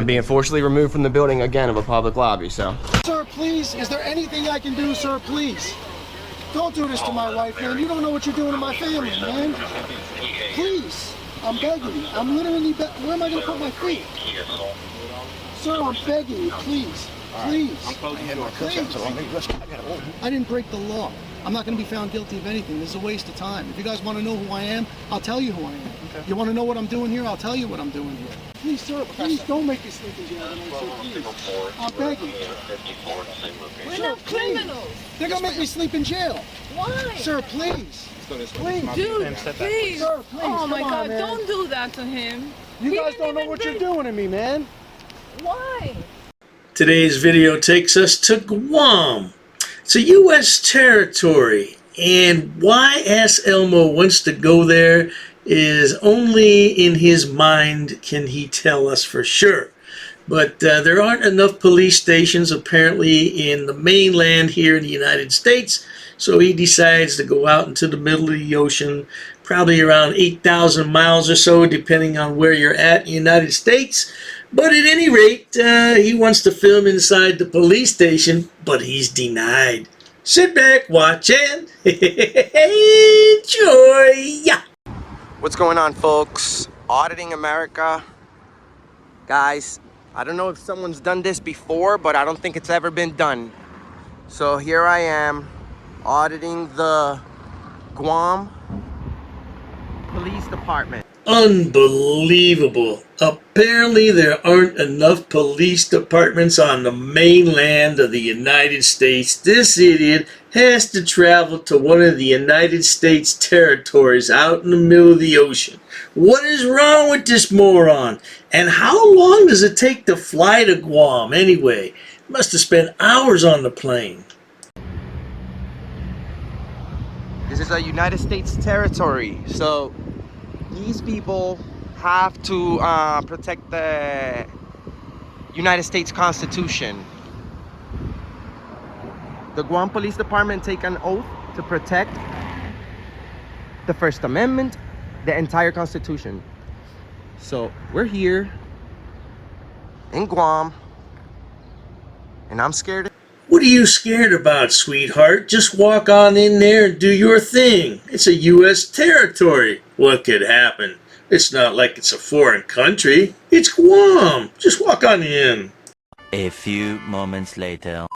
I'm being forcibly removed from the building again of a public lobby, so. Sir, please, is there anything I can do, sir, please? Don't do this to my wife, man. You don't know what you're doing to my family, man. Please, I'm begging you. I'm literally where am I going to put my feet? Sir, I'm begging you, please. Please. Please. I didn't break the law. I'm not going to be found guilty of anything. This is a waste of time. If you guys want to know who I am, I'll tell you who I am. Okay. You want to know what I'm doing here? I'll tell you what I'm doing here. Please, sir, please don't make me sleep in jail tonight, sir, please. I'm begging you. We're not criminals. They're going to make me sleep in jail. Why? Sir, please. Please. Dude, please. Sir, please. Oh my God, man. don't do that to him. You guys don't know what you're doing to me, man. Why? Today's video takes us to Guam. It's a U.S. territory, and why AssElmo wants to go there is only in his mind can he tell us for sure. But there aren't enough police stations apparently in the mainland here in the United States, so he decides to go out into the middle of the ocean, probably around 8,000 miles or so, depending on where you're at in the United States. But at any rate, he wants to film inside the police station, but he's denied. Sit back, watch, and enjoy! What's going on, folks? Auditing America. Guys, I don't know if someone's done this before, but I don't think it's ever been done. So here I am, auditing the Guam Police Department. Unbelievable. Apparently there aren't enough police departments on the mainland of the United States. This idiot has to travel to one of the United States territories out in the middle of the ocean. What is wrong with this moron? And how long does it take to fly to Guam anyway? Must have spent hours on the plane. This is a United States territory, so these people have to protect the United States Constitution. The Guam Police Department take an oath to protect the First Amendment, the entire Constitution. So we're here in Guam, and I'm scared. What are you scared about, sweetheart? Just walk on in there and do your thing. It's a U.S. territory. What could happen? It's not like it's a foreign country. It's Guam. Just walk on in. A few moments later.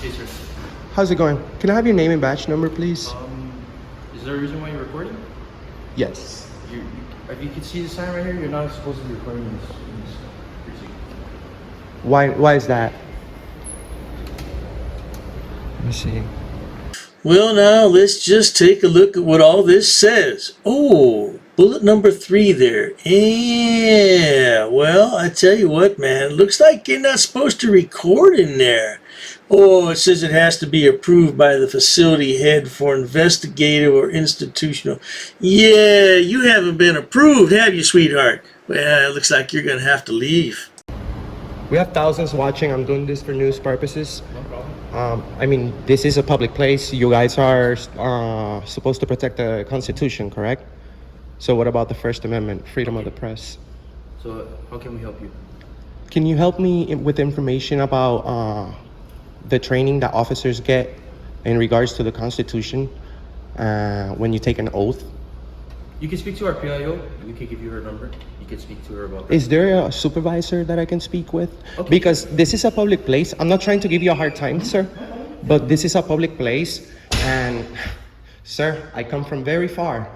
Hey, sir. How's it going? Can I have your name and badge number, please? Is there a reason why you're recording? Yes. If you can see the sign right here, you're not supposed to be recording in this precinct. Why is that? Let me see. Well, now let's just take a look at what all this says. Oh, bullet number 3 there. Yeah, well, I tell you what, man. Looks like you're not supposed to record in there. Oh, it says it has to be approved by the facility head for investigative or institutional. Yeah, you haven't been approved, have you, sweetheart? Well, it looks like you're going to have to leave. We have thousands watching. I'm doing this for news purposes. No problem. I mean, this is a public place. You guys are supposed to protect the Constitution, correct? So what about the First Amendment, freedom of the press? So how can we help you? Can you help me with information about the training that officers get in regards to the Constitution when you take an oath? You can speak to our PIO. We can give you her number. You can speak to her about that. Is there a supervisor that I can speak with? Okay. Because this is a public place. I'm not trying to give you a hard time, sir, but this is a public place. And, sir, I come from very far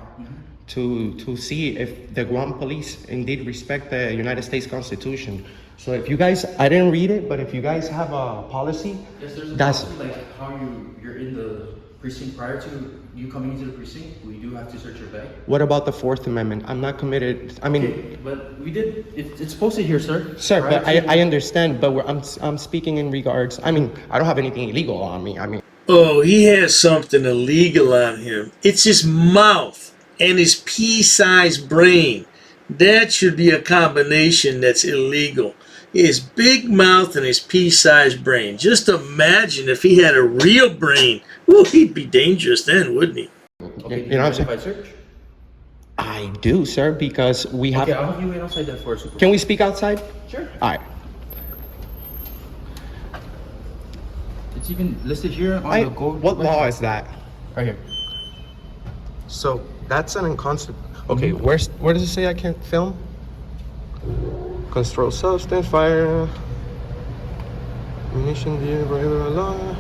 to see if the Guam police indeed respect the United States Constitution. So if you guys, I didn't read it, but if you guys have a policy, Yes, there's a that's policy, like how you're in the precinct prior to you coming into the precinct. We do have to search your bag. what about the Fourth Amendment? I'm not committed. I mean, Okay, but we did. It's posted here, sir. sir, Prior but to- I understand, but I'm speaking in regards. I mean, I don't have anything illegal on me. I mean, Oh, he has something illegal on him. It's his mouth and his pea-sized brain. That should be a combination that's illegal. His big mouth and his pea-sized brain. Just imagine if he had a real brain. Ooh, he'd be dangerous then, wouldn't he? Okay, You know what I'm if I search? I do, sir, because we have. Okay, I'll have you wait outside then for a supervisor. Can we speak outside? Sure. All right. It's even listed here on the gold. What law is that? Right here. So that's an unconstitutional. Okay, where does it say I can't film? Controlled substance, fire, ammunition, blah, blah, blah.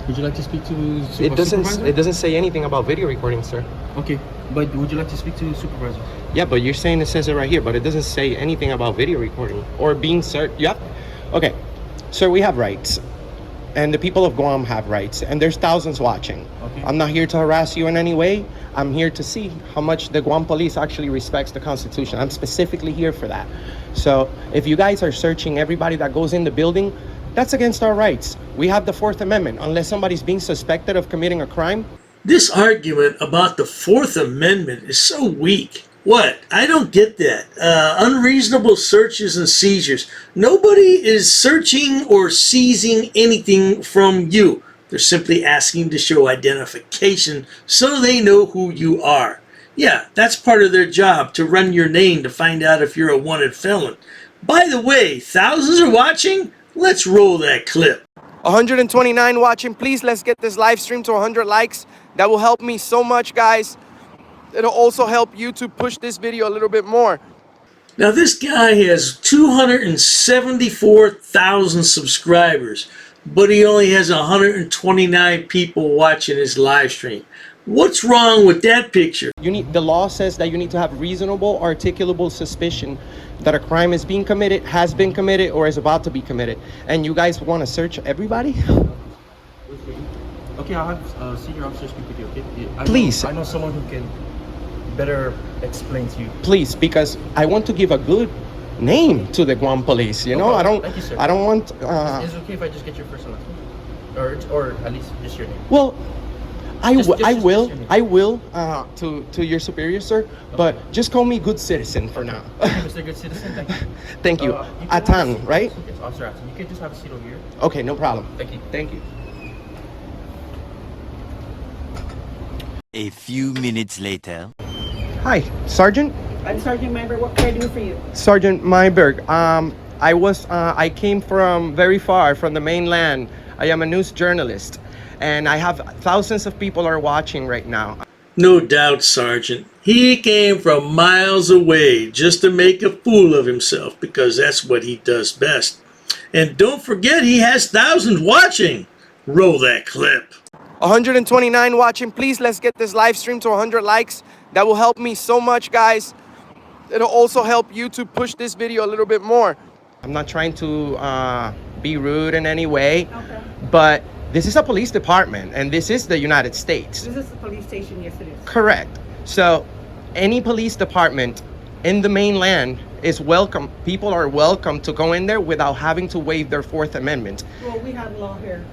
Would you like to speak to It doesn't. supervisor? It doesn't say anything about video recording, sir. Okay, but would you like to speak to the supervisor? Yeah, but you're saying it says it right here, but it doesn't say anything about video recording or being searched. Yep. Okay, sir, we have rights, and the people of Guam have rights, and there's thousands watching. Okay. I'm not here to harass you in any way. I'm here to see how much the Guam police actually respects the Constitution. I'm specifically here for that. So if you guys are searching everybody that goes in the building, that's against our rights. We have the Fourth Amendment. Unless somebody's being suspected of committing a crime. This argument about the Fourth Amendment is so weak. What? I don't get that. Unreasonable searches and seizures. Nobody is searching or seizing anything from you. They're simply asking to show identification so they know who you are. Yeah, that's part of their job, to run your name to find out if you're a wanted felon. By the way, thousands are watching? Let's roll that clip. 129 watching. Please, let's get this live stream to 100 likes. That will help me so much, guys. It'll also help YouTube push this video a little bit more. Now this guy has 274,000 subscribers, but he only has 129 people watching his live stream. What's wrong with that picture? The law says that you need to have reasonable, articulable suspicion that a crime is being committed, has been committed, or is about to be committed. And you guys want to search everybody? Okay, I'll have senior officer speak with you, okay? Please. I know someone who can better explain to you. Please, because I want to give a good name to the Guam police. You know, Thank you, sir. I don't want. Is it okay if I just get your first and last name? Or at least just your name? Well, I will. your I will. To your superior, sir. But just call me good citizen for now. Mr. Good Citizen, thank you. Thank you. You can have a Atan, seat. right? Yes, Officer Atan. You can just have a seat over here. Okay, no problem. Thank you. Thank you. A few minutes later. Hi, Sergeant. I'm Sergeant Member. What can I do for you? Sergeant Meinberg. I came from very far from the mainland. I am a news journalist, and I have thousands of people are watching right now. No doubt, Sergeant. He came from miles away just to make a fool of himself, because that's what he does best. And don't forget, he has thousands watching. Roll that clip. 129 watching. Please, let's get this live stream to 100 likes. That will help me so much, guys. It'll also help YouTube push this video a little bit more. I'm not trying to be rude in any way, Okay. but this is a police department, and this is the United States. This is the police station. Yes, it is. Correct. So any police department in the mainland is welcome. People are welcome to go in there without having to waive their Fourth Amendment. Well, we have law here.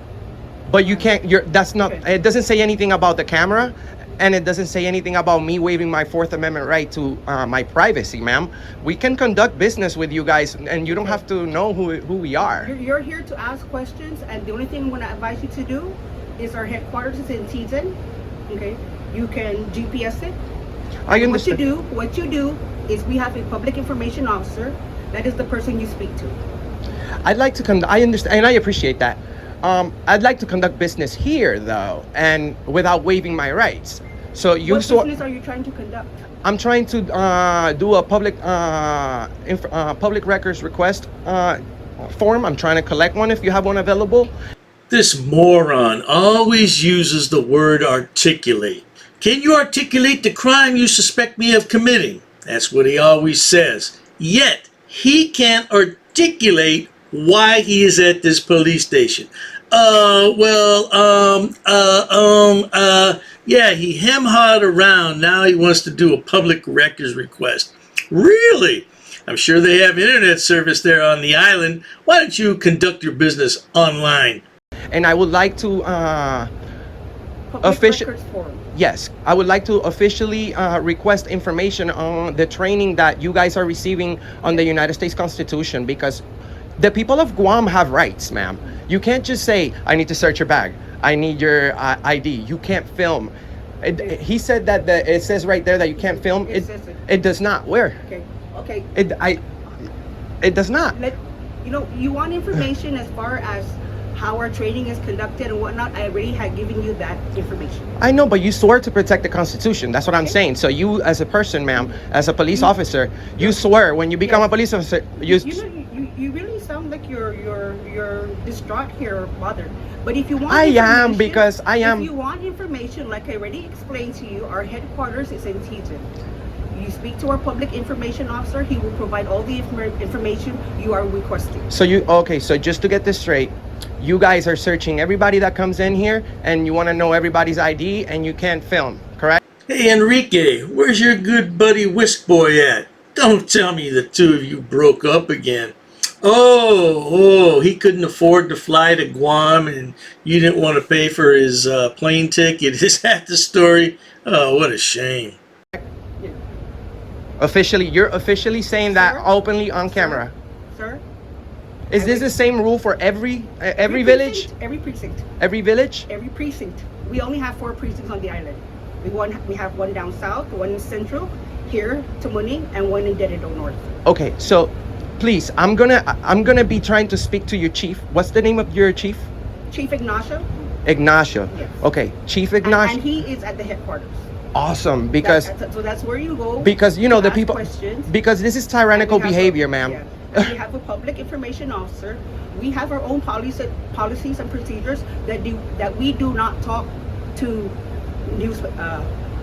But you can't, that's not, Okay. it doesn't say anything about the camera, and it doesn't say anything about me waiving my Fourth Amendment right to my privacy, ma'am. We can conduct business with you guys, and you don't have to know who we are. You're here to ask questions, and the only thing I'm going to advise you to do is our headquarters is in Teton. Okay, you can GPS it. I What understand. you do is we have a public information officer. That is the person you speak to. I'd like to I understand, and I appreciate that. I'd like to conduct business here, though, and without waiving my rights. So you What saw. business are you trying to conduct? I'm trying to do a public records request form. I'm trying to collect one if you have one available. This moron always uses the word articulate. Can you articulate the crime you suspect me of committing? That's what he always says. Yet, he can't articulate why he is at this police station. Yeah, he hem-hawed around. Now he wants to do a public records request. Really? I'm sure they have internet service there on the island. Why don't you conduct your business online? And I would like to Public official. records form. Yes, I would like to officially request information on the training that you guys are receiving on the United States Constitution, because the people of Guam have rights, ma'am. You can't just say, I need to search your bag, I need your ID. You can't film. He said that it says right there that you can't film. It says it. It does not. Where? Okay. It does not. You want information as far as how our training is conducted and whatnot. I already had given you that information. I know, but you swore to protect the Constitution. That's what I'm saying. So you, as a person, ma'am, as a police officer, you swear when you become a police officer. You really sound like you're distraught here or bothered. But if you want, I am, because I am. If you want information, like I already explained to you, our headquarters is in Teton. You speak to our public information officer. He will provide all the information you are requesting. So so just to get this straight, you guys are searching everybody that comes in here, and you want to know everybody's ID, and you can't film, correct? Hey, Enrique, where's your good buddy Whisk Boy at? Don't tell me the two of you broke up again. Oh, he couldn't afford to fly to Guam, and you didn't want to pay for his plane ticket. Is that the story? Oh, what a shame. Officially, you're officially saying that openly on camera. Sir? Is this the same rule for every village? Precinct, every precinct. Every village? Every precinct. We only have 4 precincts on the island. We have one down south, one in central, here, Tamuning, and one in Dededo North. Okay, so please, I'm gonna be trying to speak to your chief. What's the name of your chief? Chief Ignacio. Ignacio. Yes. Okay, Chief Ignacio. And he is at the headquarters. Awesome, because So that's where you go. because you know to the ask people questions. because this is tyrannical And we have behavior, ma'am. And we have a public information officer. We have our own policies and procedures that we do not talk to news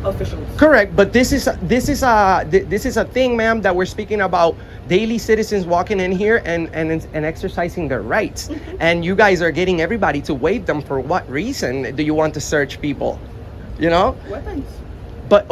officials. Correct, but this is a thing, ma'am, that we're speaking about daily citizens walking in here and exercising their rights. And you guys are getting everybody to waive them. For what reason do you want to search people? You know? Weapons. But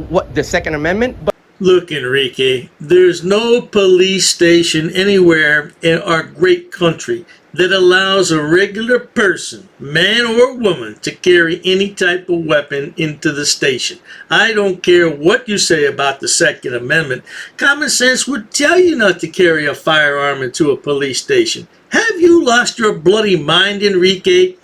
what, the Second Amendment? But Look, Enrique, there's no police station anywhere in our great country that allows a regular person, man or woman, to carry any type of weapon into the station. I don't care what you say about the Second Amendment. Common sense would tell you not to carry a firearm into a police station. Have you lost your bloody mind, Enrique?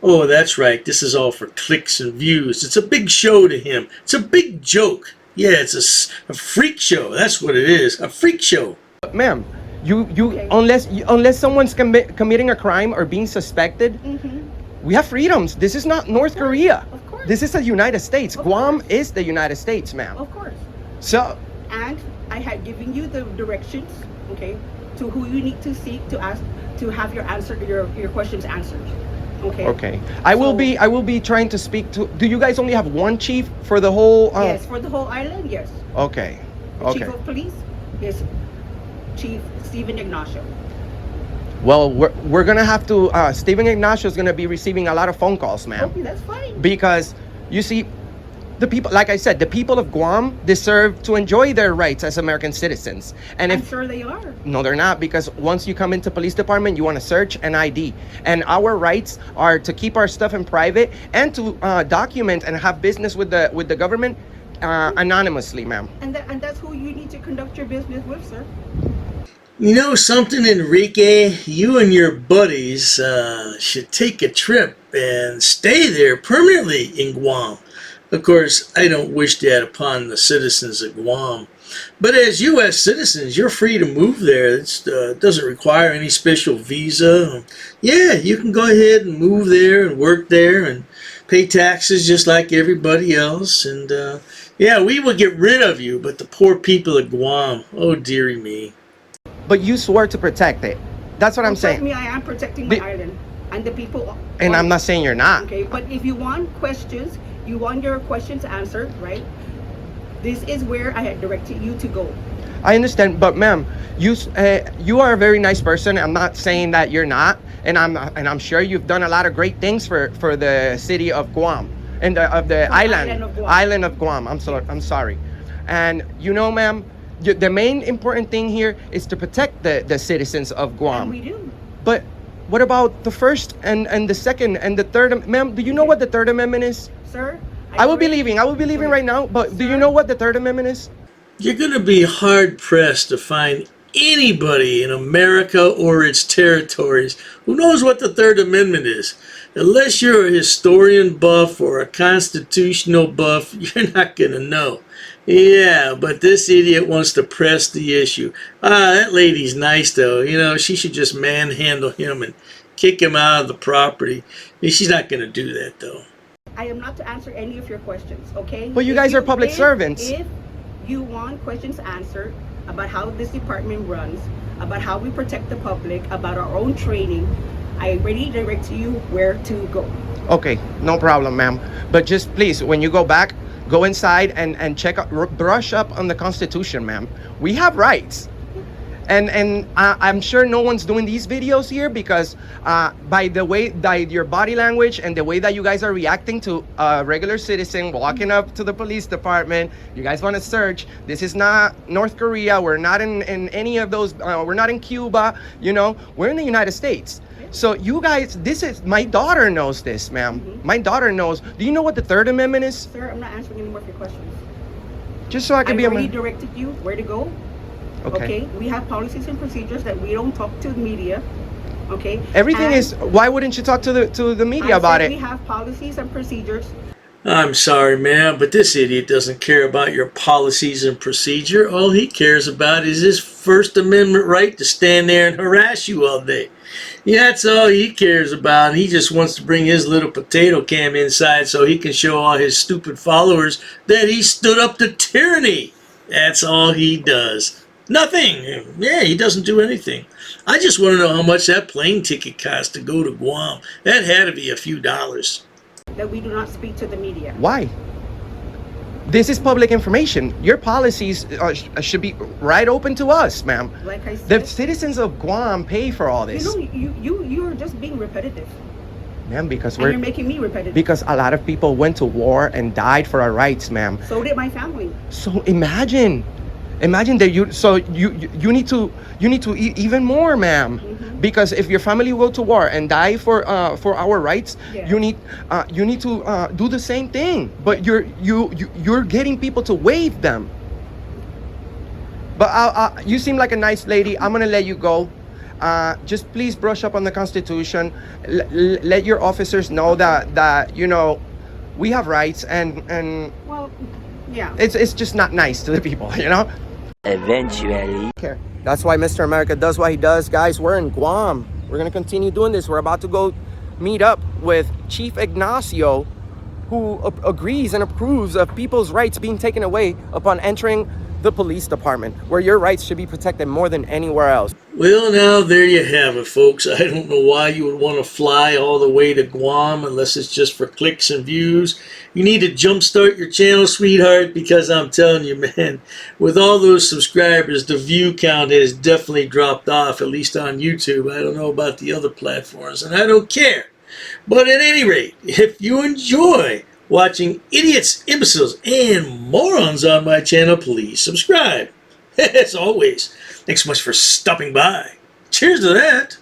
Oh, that's right. This is all for clicks and views. It's a big show to him. It's a big joke. Yeah, it's a freak show. That's what it is. A freak show. ma'am, Okay. unless someone's committing a crime or being suspected, we have freedoms. This is not North Korea. Of course. This is the United States. Of Guam course. is the United States, ma'am. Of course. So, And I had given you the directions, okay, to who you need to seek to ask to have your questions answered. Okay. okay. I will be trying to speak to. Do you guys only have one chief for the whole? Yes, for the whole island, yes. Okay. The Okay. chief of police is Chief Stephen Ignacio. Well, we're gonna have to. Stephen Ignacio is gonna be receiving a lot of phone calls, ma'am. Okay, that's fine. Because you see, the people, like I said, the people of Guam deserve to enjoy their rights as American citizens. And I'm if sure they are. no, they're not, because once you come into police department, you want to search an ID, and our rights are to keep our stuff in private and to document and have business with the government anonymously, ma'am. And that's who you need to conduct your business with, sir. You know something, Enrique? You and your buddies should take a trip and stay there permanently in Guam. Of course, I don't wish that upon the citizens of Guam. But as U.S. citizens, you're free to move there. It doesn't require any special visa. Yeah, you can go ahead and move there and work there and pay taxes just like everybody else. And yeah, we will get rid of you, but the poor people of Guam, oh dearie me. But you swore to protect it. That's what I'm Trust saying. me, I am protecting my island and the people. And I'm not saying you're not. Okay, but if you want questions, you want your questions answered, right? This is where I had directed you to go. I understand, but ma'am, you are a very nice person. I'm not saying that you're not, and I'm sure you've done a lot of great things for the city of Guam and of the island of Guam. I'm sorry, and you know, ma'am, the main important thing here is to protect the citizens of Guam. And we do. But what about the First and the Second and the Third? Ma'am, do you know what the Third Amendment is? Sir, I will be leaving. I will be leaving right now. But do you know what the Third Amendment is? You're going to be hard-pressed to find anybody in America or its territories who knows what the Third Amendment is. Unless you're a historian buff or a constitutional buff, you're not going to know. Yeah, but this idiot wants to press the issue. That lady's nice, though. You know, she should just manhandle him and kick him out of the property. She's not going to do that, though. I am not to answer any of your questions, okay? But you If guys are public servants. If you want questions answered about how this department runs, about how we protect the public, about our own training, I already direct to you where to go. Okay, no problem, ma'am. But just please, when you go back, go inside and check out, brush up on the Constitution, ma'am. We have rights. And I'm sure no one's doing these videos here because by the way that your body language and the way that you guys are reacting to a regular citizen walking up to the police department, you guys want to search. This is not North Korea. We're not in any of those. We're not in Cuba. You know, we're in the United States. So you guys, this is, my daughter knows this, ma'am. My daughter knows. Do you know what the Third Amendment is? Sir, I'm not answering any more of your questions. Just so I can be already directed you where to go. Okay. We have policies and procedures that we don't talk to the media. Okay. Everything And is. Why wouldn't you talk to the media I about said it? We have policies and procedures. I'm sorry, ma'am, but this idiot doesn't care about your policies and procedure. All he cares about is his First Amendment right to stand there and harass you all day. Yeah, that's all he cares about. He just wants to bring his little potato cam inside so he can show all his stupid followers that he stood up to tyranny. That's all he does. Nothing. Yeah, he doesn't do anything. I just want to know how much that plane ticket cost to go to Guam. That had to be a few dollars. That we do not speak to the media. Why? This is public information. Your policies should be right open to us, ma'am. Like I said, The citizens of Guam pay for all this. you're just being repetitive. Ma'am, because And you're making me repetitive. because a lot of people went to war and died for our rights, ma'am. So did my family. So imagine that you need to even more, ma'am. Because if your family will go to war and die for our rights, Yeah. you need to do the same thing. But you're getting people to waive them. But you seem like a nice lady. I'm gonna let you go. Just please brush up on the Constitution. Let your officers know that you know we have rights and Well, yeah. it's just not nice to the people, you know. Eventually. That's why Mr. America does what he does. Guys, we're in Guam. We're going to continue doing this. We're about to go meet up with Chief Ignacio, who agrees and approves of people's rights being taken away upon entering the police department, where your rights should be protected more than anywhere else. Well, now, there you have it, folks. I don't know why you would want to fly all the way to Guam unless it's just for clicks and views. You need to jumpstart your channel, sweetheart, because I'm telling you, man, with all those subscribers, the view count has definitely dropped off, at least on YouTube. I don't know about the other platforms, and I don't care. But at any rate, if you enjoy watching idiots, imbeciles, and morons on my channel, please subscribe. As always, thanks so much for stopping by. Cheers to that.